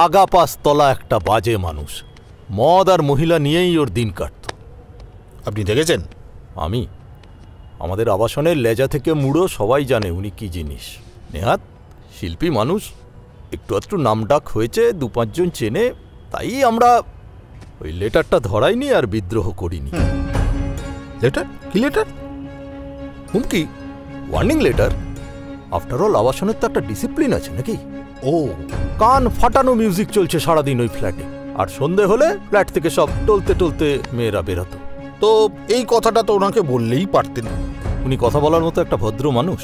আগাপাস তলা একটা বাজে মানুষ, মদ আর মহিলা নিয়েই ওর দিন কাটত। আপনি দেখেছেন? আমি? আমাদের আবাসনের লেজা থেকে মুড়ো সবাই জানে উনি কি জিনিস। নেহাত শিল্পী মানুষ, একটু একটু নামডাক হয়েছে, 2-5 জন চেনে, তাই আমরা ওই লেটারটা ধরাইনি আর বিদ্রোহ করিনি। লেটার? কি লেটার? হুমকি, ওয়ার্নিং লেটার। আফটার অল আবাসনের তো একটা ডিসিপ্লিন আছে নাকি? ও, কান ফাটানো মিউজিক চলছে সারাদিন ওই ফ্ল্যাটে, আর সন্ধে হলে ফ্ল্যাট থেকে সব টলতে টলতে মেয়েরা বেরোতো। তো এই কথাটা তো ওনাকে বললেই পারতেন। উনি কথা বলার মতো একটা ভদ্র মানুষ।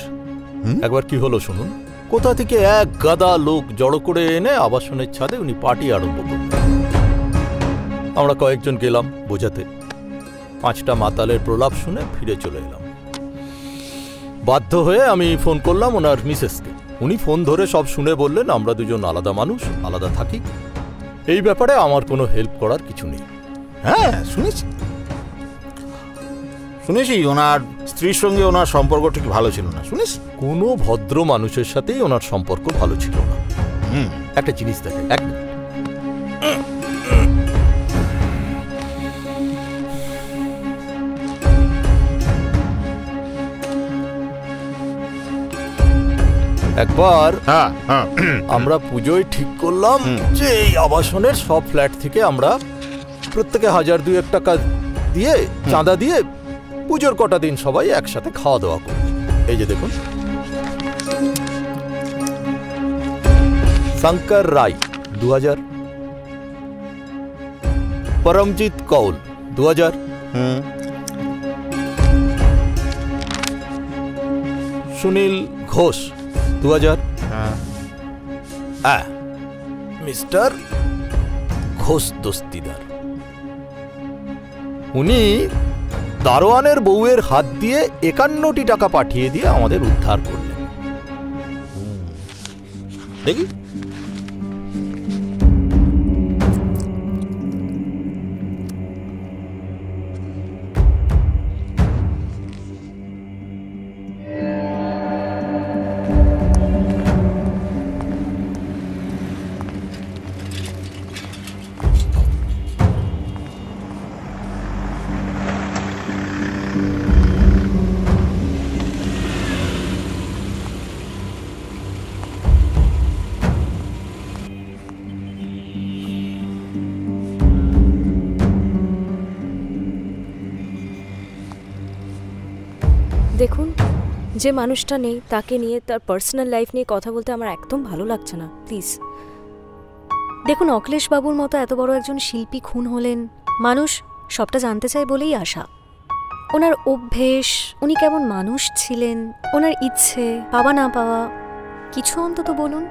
একবার কি হলো শুনুন। কোথা থেকে এক গাদা লোক জড়ো করে এনে আবাসনের ছাদে উনি পার্টি আরম্ভ করলেন। আমরা কয়েকজন গেলাম বোঝাতে। 5টা মাতালের প্রলাপ শুনে ফিরে চলে এলাম। বাধ্য হয়ে আমি ফোন করলাম ওনার মিসেসকে। উনি ফোন ধরে সব শুনে বললেন আমরা দুজন আলাদা মানুষ, আলাদা থাকি, এই ব্যাপারে আমার কোনো হেল্প করার কিছু নেই। হ্যাঁ, শুনেছি ওনার স্ত্রীর সঙ্গে ওনার সম্পর্ক ঠিক ভালো ছিল না, শুনেছি। কোনো ভদ্র মানুষের সাথেই ওনার সম্পর্ক ভালো ছিল না। একটা জিনিস দেখে, একবার আমরা পুজোয় ঠিক করলাম যে এই আবাসনের সব ফ্ল্যাট থেকে আমরা প্রত্যেকে 1000-2 টাকা দিয়ে, চাঁদা দিয়ে পুজোর কটা দিন সবাই একসাথে খাওয়া দাওয়া করব। এই যে দেখুন, শঙ্কর রায় 2000, পরমজিৎ কৌল 2000, সুনীল ঘোষ 2000, মিস্টার ঘোষ দস্তিদার, উনি দারোয়ানের বউয়ের হাত দিয়ে 51টি টাকা পাঠিয়ে দিয়ে আমাদের উদ্ধার করলেন। দেখি দেখুন, যে মানুষটা নেই তাকে নিয়ে, তার পার্সোনাল লাইফ নিয়ে কথা বলতে আমার একদম ভালো লাগছে না, প্লিজ। দেখুন, অখিলেশ বাবুর মতো এত বড় একজন শিল্পী খুন হলেন, মানুষ সবটা জানতে চায় বলেই আসা। ওনার অভ্যেস, উনি কেমন মানুষ ছিলেন, ওনার ইচ্ছে, পাওয়া না পাওয়া, কিছু অন্তত বলুন।